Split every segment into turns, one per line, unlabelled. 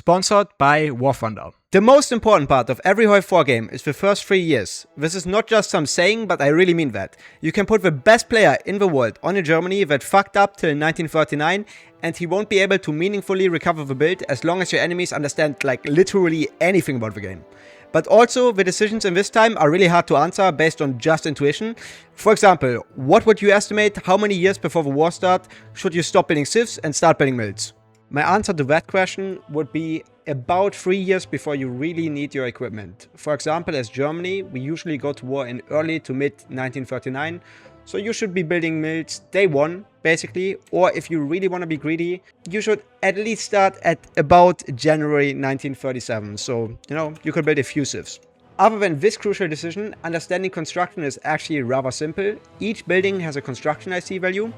sponsored by War Thunder.
The most important part of every HOI4 game is the first 3 years. This is not just some saying, but I really mean that. You can put the best player in the world on a Germany that fucked up till 1939, and he won't be able to meaningfully recover the build as long as your enemies understand like literally anything about the game. But also, the decisions in this time are really hard to answer based on just intuition. For example, what would you estimate how many years before the war start should you stop building civs and start building mills? My answer to that question would be about 3 years before you really need your equipment. For example, as Germany, we usually go to war in early to mid 1939, so you should be building mills day one, basically, or if you really want to be greedy, you should at least start at about January 1937, so, you could build a few civs. Other than this crucial decision, understanding construction is actually rather simple. Each building has a construction IC value.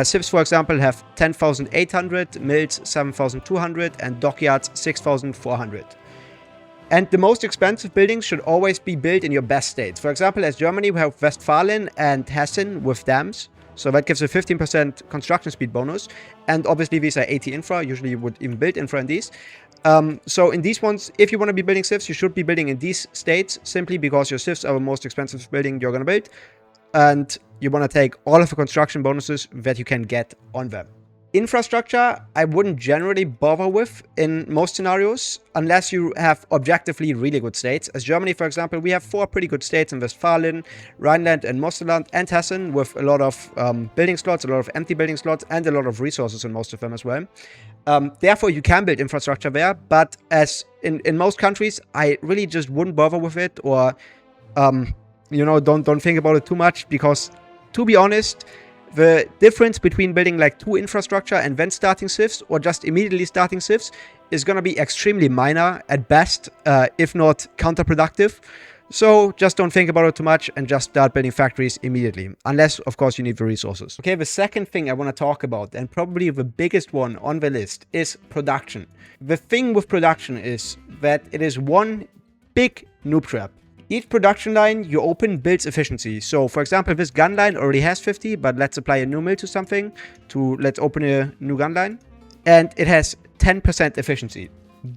Civs, for example, have 10,800, mills 7,200, and dockyards 6,400. And the most expensive buildings should always be built in your best states. For example, as Germany, we have Westfalen and Hessen with dams. So that gives a 15% construction speed bonus. And obviously these are AT infra. Usually you would even build infra in these. So in these ones, if you want to be building civs, you should be building in these states simply because your civs are the most expensive building you're going to build. And you want to take all of the construction bonuses that you can get on them. Infrastructure, I wouldn't generally bother with in most scenarios, unless you have objectively really good states. As Germany, for example, we have 4 pretty good states in Westfalen, Rhineland and Mosterland and Hessen with a lot of building slots, a lot of empty building slots, and a lot of resources in most of them as well. Therefore, you can build infrastructure there, but as in most countries, I really just wouldn't bother with it or, don't think about it too much because, to be honest, the difference between building like 2 infrastructure and then starting civs or just immediately starting civs is going to be extremely minor at best, if not counterproductive. So just don't think about it too much and just start building factories immediately. Unless, of course, you need the resources. Okay, the second thing I want to talk about, and probably the biggest one on the list, is production. The thing with production is that it is one big noob trap. Each production line you open builds efficiency. So, for example, this gun line already has 50, but let's apply a new mill to something. Let's open a new gun line. And it has 10% efficiency.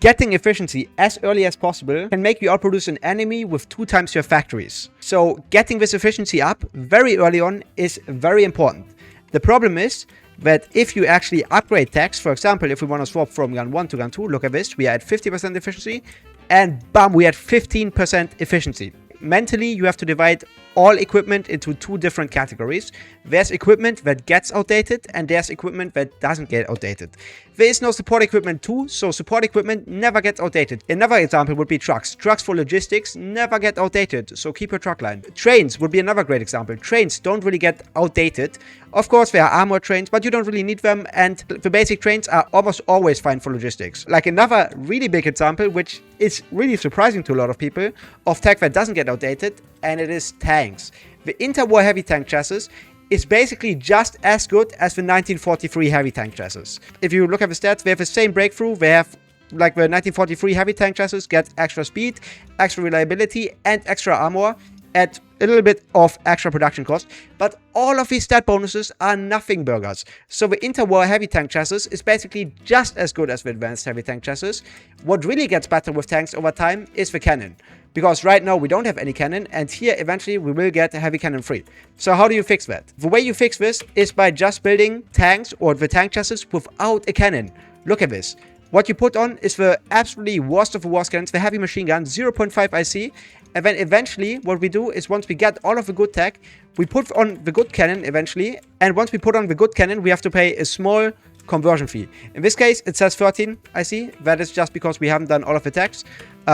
Getting efficiency as early as possible can make you outproduce an enemy with 2 times your factories. So, getting this efficiency up very early on is very important. The problem is that if you actually upgrade techs, for example, if we want to swap from gun 1 to gun 2, look at this, we are at 50% efficiency. And bam, we had 15% efficiency. Mentally, you have to divide all equipment into 2 different categories. There's equipment that gets outdated and there's equipment that doesn't get outdated. There is no support equipment too, so support equipment never gets outdated. Another example would be trucks. Trucks for logistics never get outdated, so keep your truck line. Trains would be another great example. Trains don't really get outdated. Of course, there are armored trains, but you don't really need them, and the basic trains are almost always fine for logistics. Like another really big example, which is really surprising to a lot of people, of tech that doesn't get outdated, and it is tanks. The interwar heavy tank chassis is basically just as good as the 1943 heavy tank chassis. If you look at the stats, they have the same breakthrough. They have, like the 1943 heavy tank chassis, get extra speed, extra reliability, and extra armor at a little bit of extra production cost, but all of these stat bonuses are nothing burgers. So the interwar heavy tank chassis is basically just as good as the advanced heavy tank chassis. What really gets better with tanks over time is the cannon. Because right now we don't have any cannon, and here eventually we will get a heavy cannon free. So how do you fix that? The way you fix this is by just building tanks or the tank chassis without a cannon. Look at this. What you put on is the absolutely worst of the worst cannons, the heavy machine gun, 0.5 IC. And then eventually what we do is once we get all of the good tech, we put on the good cannon eventually. And once we put on the good cannon, we have to pay a small conversion fee. In this case, it says 13 IC. That is just because we haven't done all of the techs.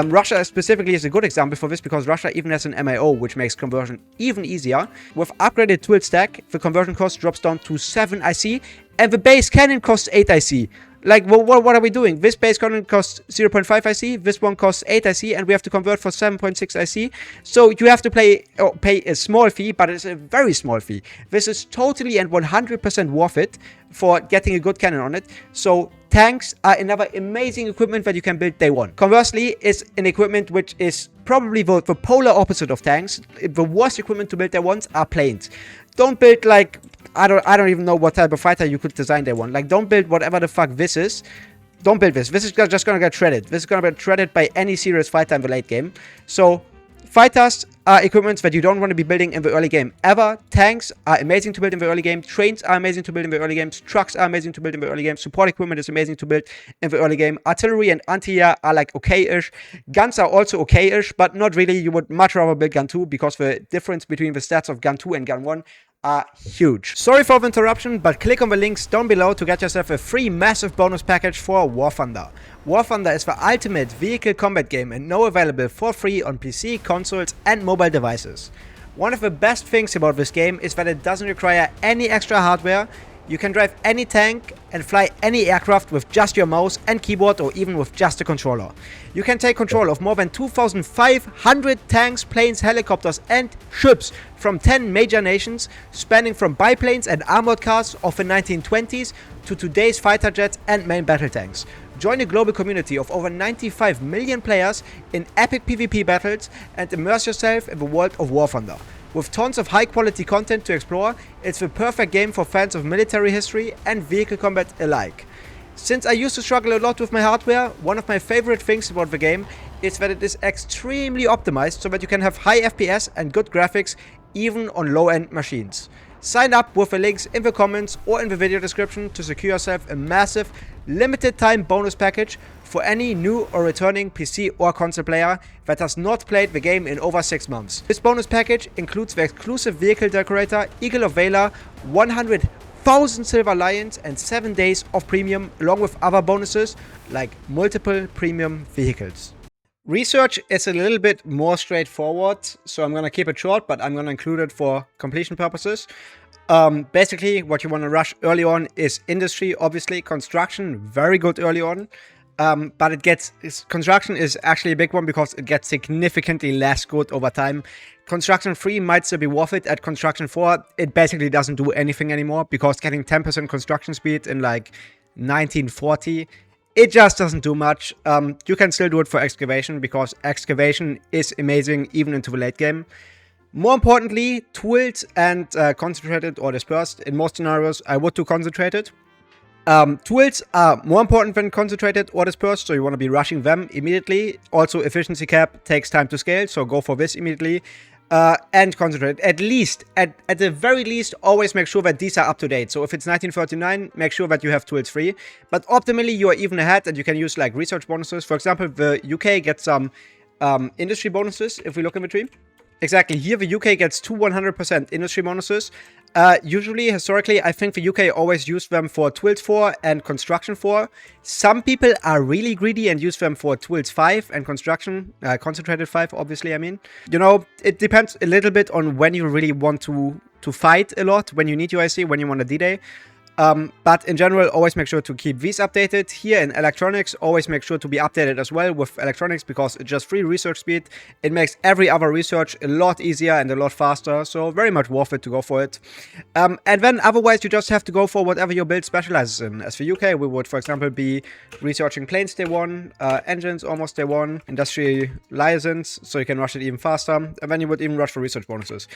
Russia specifically is a good example for this because Russia even has an MIO, which makes conversion even easier. With upgraded tool stack, the conversion cost drops down to 7 IC, and the base cannon costs 8 IC. Like, what are we doing? This base cannon costs 0.5 IC, this one costs 8 IC, and we have to convert for 7.6 IC. So you have to pay a small fee, but it's a very small fee. This is totally and 100% worth it for getting a good cannon on it. So tanks are another amazing equipment that you can build day one. Conversely, is an equipment which is probably the polar opposite of tanks. The worst equipment to build day ones are planes. Don't build like, I don't even know what type of fighter you could design day one. Like, don't build whatever the fuck this is. don't build this. This is just gonna get shredded. This is gonna get shredded by any serious fighter in the late game. So fighters are equipments that you don't want to be building in the early game ever. Tanks are amazing to build in the early game. Trains are amazing to build in the early games. Trucks are amazing to build in the early game. Support equipment is amazing to build in the early game. Artillery and anti-air are like okay-ish. Guns are also okay-ish, but not really. You would much rather build Gun 2 because the difference between the stats of Gun 2 and Gun 1 are huge. Sorry for the interruption, but click on the links down below to get yourself a free massive bonus package for War Thunder. War Thunder is the ultimate vehicle combat game and now available for free on PC, consoles and mobile devices. One of the best things about this game is that it doesn't require any extra hardware. You can drive any tank and fly any aircraft with just your mouse and keyboard or even with just a controller. You can take control of more than 2,500 tanks, planes, helicopters and ships from 10 major nations, spanning from biplanes and armored cars of the 1920s to today's fighter jets and main battle tanks. Join a global community of over 95 million players in epic PvP battles and immerse yourself in the world of War Thunder. With tons of high quality content to explore, it's the perfect game for fans of military history and vehicle combat alike. Since I used to struggle a lot with my hardware, one of my favorite things about the game is that it is extremely optimized so that you can have high FPS and good graphics even on low-end machines. Sign up with the links in the comments or in the video description to secure yourself a massive, limited time bonus package for any new or returning PC or console player that has not played the game in over 6 months. This bonus package includes the exclusive vehicle decorator, Eagle of Valor, 100,000 Silver Lions and 7 days of premium, along with other bonuses like multiple premium vehicles. Research is a little bit more straightforward, so I'm gonna keep it short, but I'm gonna include it for completion purposes. Basically, what you want to rush early on is industry, obviously. Construction, very good early on. But construction is actually a big one because it gets significantly less good over time. Construction 3 might still be worth it. At Construction 4, it basically doesn't do anything anymore because getting 10% construction speed in like 1940, it just doesn't do much. You can still do it for excavation because excavation is amazing even into the late game. More importantly, tools and concentrated or dispersed. In most scenarios, I would do concentrated. Tools are more important than concentrated or dispersed, so you want to be rushing them immediately. Also, efficiency cap takes time to scale, so go for this immediately. And concentrated. At the very least, always make sure that these are up to date. So if it's 1939, make sure that you have tools free. But optimally, you are even ahead and you can use like research bonuses. For example, the UK gets some industry bonuses if we look in the tree. Exactly, here the UK gets 100% industry bonuses. Usually, historically, I think the UK always used them for Tools 4 and Construction 4. Some people are really greedy and use them for Tools 5 and Construction, Concentrated 5, obviously, I mean. You know, it depends a little bit on when you really want to fight a lot, when you need UIC, when you want a D-Day. But in general, always make sure to keep these updated. Here in electronics, always make sure to be updated as well with electronics because it's just free research speed. It makes every other research a lot easier and a lot faster, so very much worth it to go for it. And then otherwise, you just have to go for whatever your build specializes in. As for UK, we would, for example, be researching planes day 1, engines almost day 1, industrial liaisons, so you can rush it even faster, and then you would even rush for research bonuses.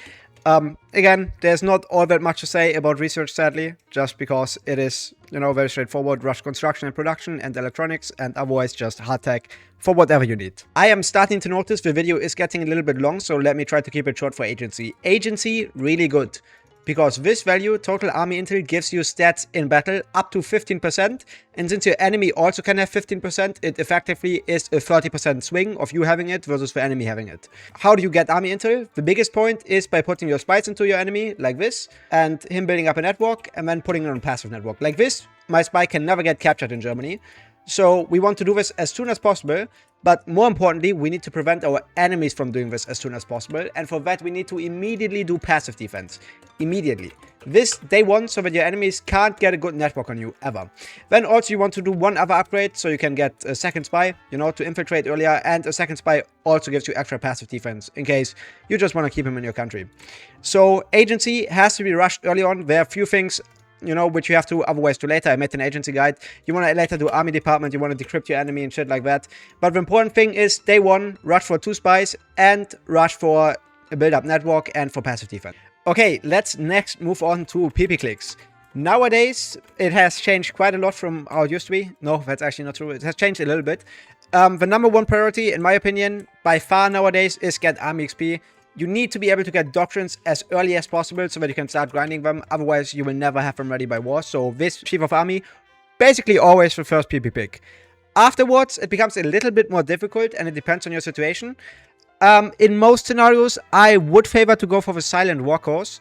Again, there's not all that much to say about research, sadly, just because it is, you know, very straightforward. Rush construction and production and electronics, and otherwise just hard tech for whatever you need. I am starting to notice the video is getting a little bit long, so let me try to keep it short for agency. Agency, really good. Because this value, total army intel, gives you stats in battle up to 15%, and since your enemy also can have 15%, it effectively is a 30% swing of you having it versus the enemy having it. How do you get army intel? The biggest point is by putting your spies into your enemy, like this, and him building up a network, and then putting it on passive network. Like this, my spy can never get captured in Germany. So we want to do this as soon as possible, but more importantly, we need to prevent our enemies from doing this as soon as possible, and for that we need to immediately do passive defense. Immediately. This day 1, so that your enemies can't get a good network on you, ever. Then also you want to do one other upgrade, so you can get a second spy, you know, to infiltrate earlier, and a second spy also gives you extra passive defense, in case you just want to keep him in your country. So agency has to be rushed early on. There are a few things, you know, which you have to otherwise do later. I made an agency guide. You want to later do army department, you want to decrypt your enemy and shit like that. But the important thing is day 1, rush for 2 spies and rush for a build-up network and for passive defense. Okay, let's next move on to PP clicks. Nowadays, it has changed quite a lot from how it used to be. No, that's actually not true. It has changed a little bit. The number one priority, in my opinion, by far nowadays, is get army XP. You need to be able to get doctrines as early as possible so that you can start grinding them. Otherwise, you will never have them ready by war. So this Chief of Army, basically always the first PP pick. Afterwards, it becomes a little bit more difficult and it depends on your situation. In most scenarios, I would favor to go for the Silent War course.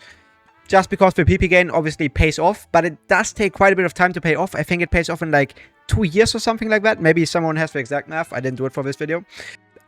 Just because the PP gain obviously pays off, but it does take quite a bit of time to pay off. I think it pays off in like 2 years or something like that. Maybe someone has the exact math. I didn't do it for this video.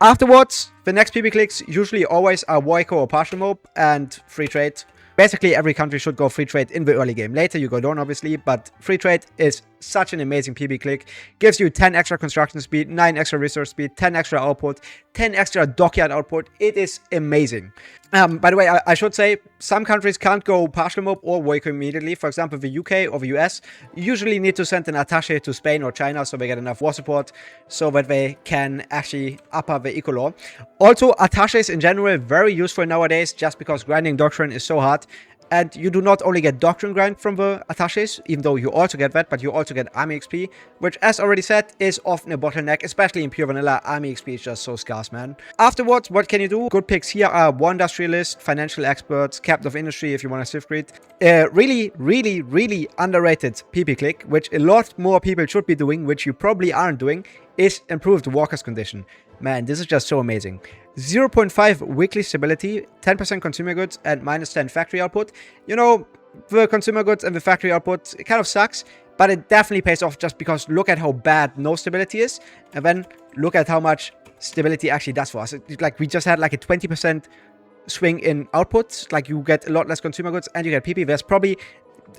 Afterwards, the next PP clicks usually always are HOI4 or partial mob and free trade. Basically, every country should go free trade in the early game. Later, you go down, obviously, but free trade is such an amazing PP click. Gives you 10 extra construction speed, 9 extra resource speed, 10 extra output, 10 extra dockyard output. It is amazing. By the way, I should say, some countries can't go partial mob or HOI4 immediately. For example, the UK or the US usually need to send an attaché to Spain or China so they get enough war support so that they can actually upper the eco law. Also, attachés in general, very useful nowadays just because grinding doctrine is so hard. And you do not only get doctrine grind from the attachés, even though you also get that, but you also get army XP, which, as already said, is often a bottleneck, especially in pure vanilla. Army XP is just so scarce, man. Afterwards, what can you do? Good picks here are War Industrialist, Financial Experts, Captain of Industry if you want to Civ Grid. Really, really, really underrated PP click, which a lot more people should be doing, which you probably aren't doing, is Improved Walker's Condition. Man, this is just so amazing. 0.5 weekly stability, 10% consumer goods, and minus 10 factory output. You know, the consumer goods and the factory output, it kind of sucks, but it definitely pays off just because look at how bad no stability is, and then look at how much stability actually does for us. Like, we just had like a 20% swing in output. Like, you get a lot less consumer goods and you get PP. There's probably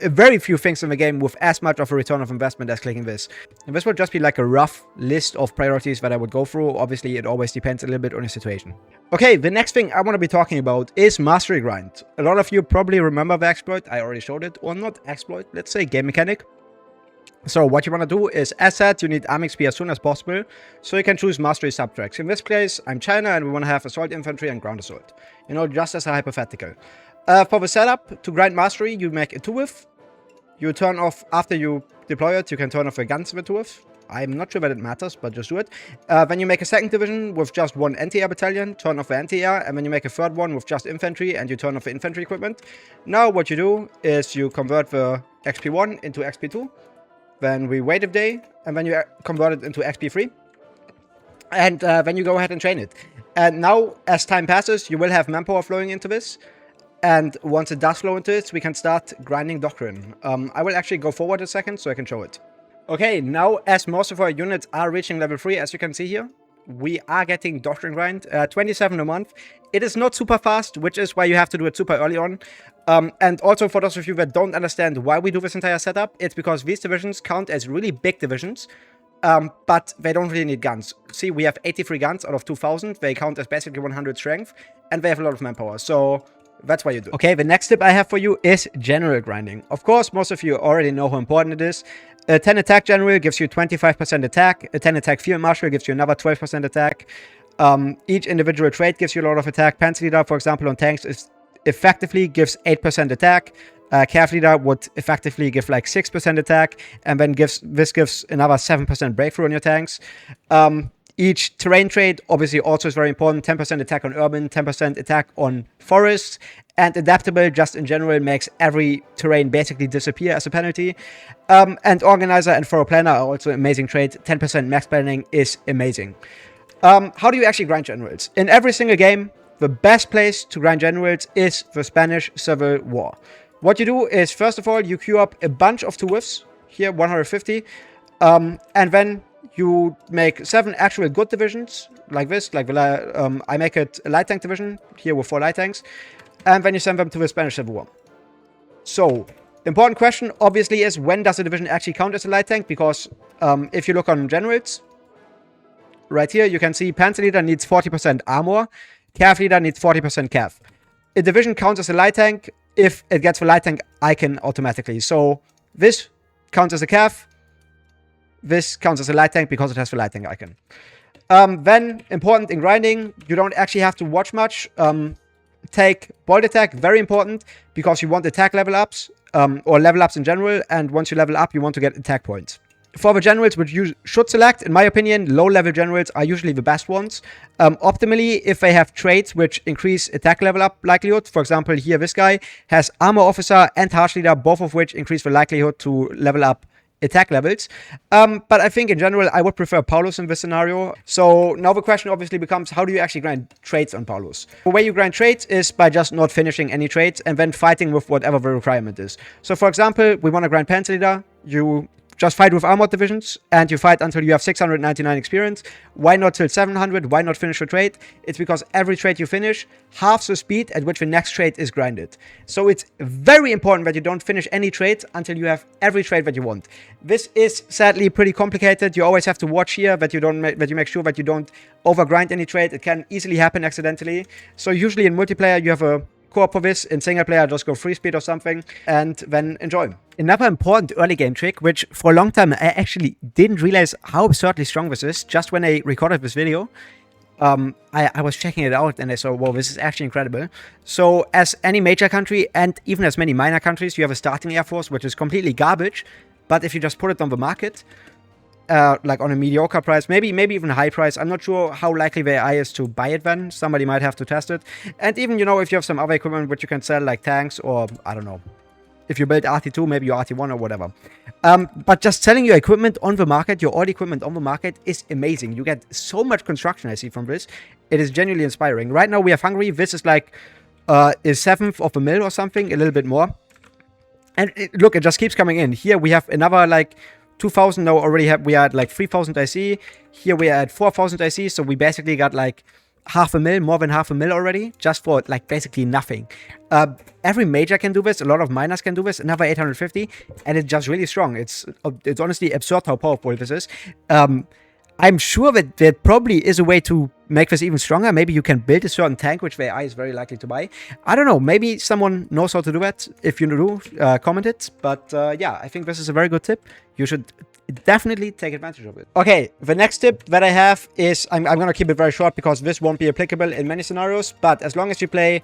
very few things in the game with as much of a return of investment as clicking this. And this would just be like a rough list of priorities that I would go through. Obviously, it always depends a little bit on your situation. Okay, the next thing I want to be talking about is Mastery Grind. A lot of you probably remember the exploit. I already showed it. Or not exploit, let's say game mechanic. So what you want to do is, as said, you need army XP as soon as possible. So you can choose Mastery subtracts. In this case, I'm China and we want to have Assault Infantry and Ground Assault. You know, just as a hypothetical. For the setup, to grind Mastery, you make a 2-width. You turn off, after you deploy it, you can turn off the guns with 2-width. I'm not sure that it matters, but just do it. Then you make a second division with just one anti-air battalion, turn off the anti-air, and then you make a third one with just infantry, and you turn off the infantry equipment. Now what you do is you convert the XP1 into XP2. Then we wait a day, and then you convert it into XP3. And then you go ahead and train it. And now, as time passes, you will have manpower flowing into this. And once it does flow into it, we can start grinding doctrine. I will actually go forward a second so I can show it. Okay, now as most of our units are reaching level 3, as you can see here, we are getting doctrine grind, 27 a month. It is not super fast, which is why you have to do it super early on. And also for those of you that don't understand why we do this entire setup, it's because these divisions count as really big divisions. But they don't really need guns. See, we have 83 guns out of 2,000. They count as basically 100 strength. And they have a lot of manpower. So that's why you do it. Okay, the next tip I have for you is general grinding. Of course, most of you already know how important it is. A 10 attack general gives you 25% attack. A 10 attack field marshal gives you another 12% attack. Each individual trait gives you a lot of attack. Panzer leader, for example, on tanks is effectively gives 8% attack. Cav leader would effectively give like 6% attack. And then this gives another 7% breakthrough on your tanks. Each terrain trait obviously also is very important. 10% attack on urban, 10% attack on forests. And adaptable, just in general, makes every terrain basically disappear as a penalty. And organizer and thorough planner are also amazing traits. 10% max planning is amazing. How do you actually grind generals? In every single game, the best place to grind generals is the Spanish Civil War. What you do is, first of all, you queue up a bunch of 2-widths. Here, 150. And then you make 7 actual good divisions, like this. Like I make it a light tank division, here with 4 light tanks. And then you send them to the Spanish Civil War. So, important question, obviously, is when does a division actually count as a light tank? Because if you look on generals, right here, you can see Panzer Leader needs 40% armor. Cav Leader needs 40% cav. A division counts as a light tank if it gets the light tank icon automatically. So, this counts as a cav. This counts as a light tank because it has the light tank icon. Then, important in grinding, you don't actually have to watch much. Take bolt attack, very important, because you want attack level ups. or level ups in general. And once you level up, you want to get attack points. For the generals, which you should select, in my opinion, low-level generals are usually the best ones. Optimally, if they have traits which increase attack level up likelihood, for example, here this guy has Armor Officer and Harsh Leader, both of which increase the likelihood to level up attack levels. But I think in general, I would prefer Paulus in this scenario. So now the question obviously becomes, how do you actually grind traits on Paulus? The way you grind traits is by just not finishing any traits and then fighting with whatever the requirement is. So for example, we want to grind Panzer Leader. You just fight with armored divisions, and you fight until you have 699 experience. Why not till 700? Why not finish a trait? It's because every trait you finish halves the speed at which the next trait is grinded. So it's very important that you don't finish any trait until you have every trait that you want. This is sadly pretty complicated. You always have to watch here that you make sure that you don't overgrind any trait. It can easily happen accidentally. So usually in multiplayer you have a co-op for this. In single player, just go free speed or something and then enjoy. Another important early game trick, which for a long time I actually didn't realize how absurdly strong this is, just when I recorded this video. I was checking it out and I saw, whoa, this is actually incredible. So as any major country and even as many minor countries, you have a starting air force, which is completely garbage. But if you just put it on the market, like on a mediocre price, maybe even a high price, I'm not sure how likely the AI is to buy it then. Somebody might have to test it. And even, you know, if you have some other equipment which you can sell, like tanks or, I don't know, if you build RT2, maybe your RT1 or whatever. But just selling your equipment on the market, your old equipment on the market is amazing. You get so much construction I see from this. It is genuinely inspiring. Right now we have Hungary. This is like a 1/7 of a mil or something, a little bit more. And look, it just keeps coming in. Here we have another like 2,000 now already. We are at like 3,000 IC. Here we are at 4,000 IC. So we basically got like half a mil, more than half a mil already, just for like basically nothing. Every major can do this. A lot of miners can do this. Another 850, and it's just really strong. It's honestly absurd how powerful this is. I'm sure that there probably is a way to make this even stronger. Maybe you can build a certain tank, which the AI is very likely to buy. I don't know. Maybe someone knows how to do that. If you do, comment it. But yeah, I think this is a very good tip. You should definitely take advantage of it. Okay, the next tip that I have is, I'm going to keep it very short because this won't be applicable in many scenarios. But as long as you play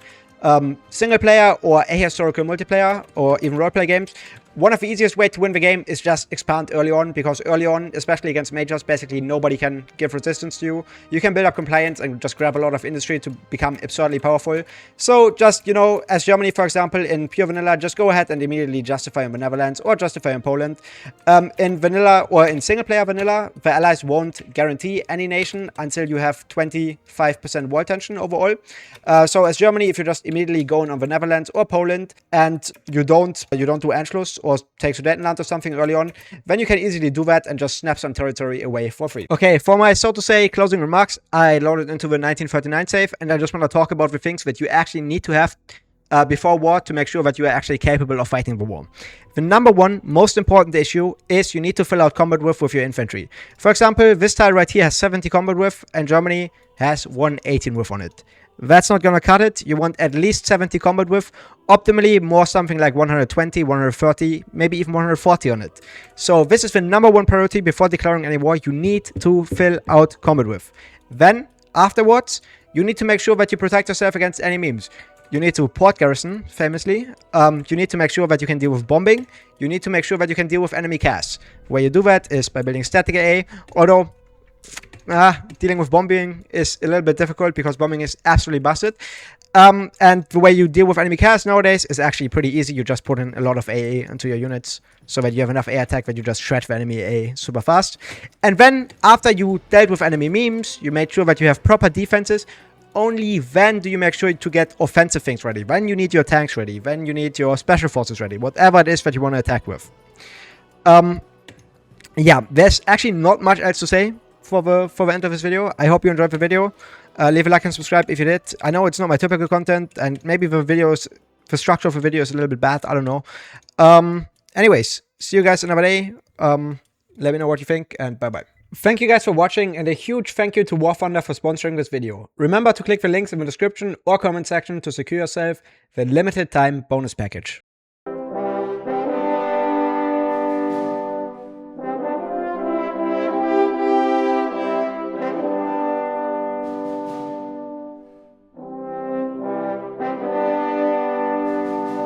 single player or ahistorical multiplayer or even roleplay games, one of the easiest ways to win the game is just expand early on, because early on, especially against majors, basically nobody can give resistance to you. You can build up compliance and just grab a lot of industry to become absurdly powerful. So just, you know, as Germany, for example, in pure vanilla, just go ahead and immediately justify in the Netherlands or justify in Poland. In vanilla or in single player vanilla, the allies won't guarantee any nation until you have 25% wall tension overall. So as Germany, if you just immediately go in on the Netherlands or Poland and you don't do Anschluss or take Sudetenland or something early on, then you can easily do that and just snap some territory away for free. Okay, for my, so to say, closing remarks, I loaded into the 1939 save, and I just want to talk about the things that you actually need to have before war to make sure that you are actually capable of fighting the war. The number one most important issue is you need to fill out combat width with your infantry. For example, this tile right here has 70 combat width and Germany has 118 width on it. That's not gonna cut it. You want at least 70 combat width. Optimally, more something like 120, 130, maybe even 140 on it. So this is the number one priority before declaring any war. You need to fill out combat width. Then, afterwards, you need to make sure that you protect yourself against any memes. You need to port garrison, famously. You need to make sure that you can deal with bombing. You need to make sure that you can deal with enemy CAS. The way you do that is by building static AA, although dealing with bombing is a little bit difficult because bombing is absolutely busted. And the way you deal with enemy CAS nowadays is actually pretty easy. You just put in a lot of AA into your units so that you have enough air attack that you just shred the enemy AA super fast. And then after you dealt with enemy memes, you made sure that you have proper defenses. Only then do you make sure to get offensive things ready. Then you need your tanks ready. Then you need your special forces ready. Whatever it is that you want to attack with. Yeah, there's actually not much else to say for the end of this video. I hope you enjoyed the video. Leave a like and subscribe if you did. I know it's not my typical content, and maybe the structure of the video is a little bit bad. I don't know. Anyways, see you guys another day. Let me know what you think, and bye-bye. Thank you guys for watching, and a huge thank you to War Thunder for sponsoring this video. Remember to click the links in the description or comment section to secure yourself the limited time bonus package.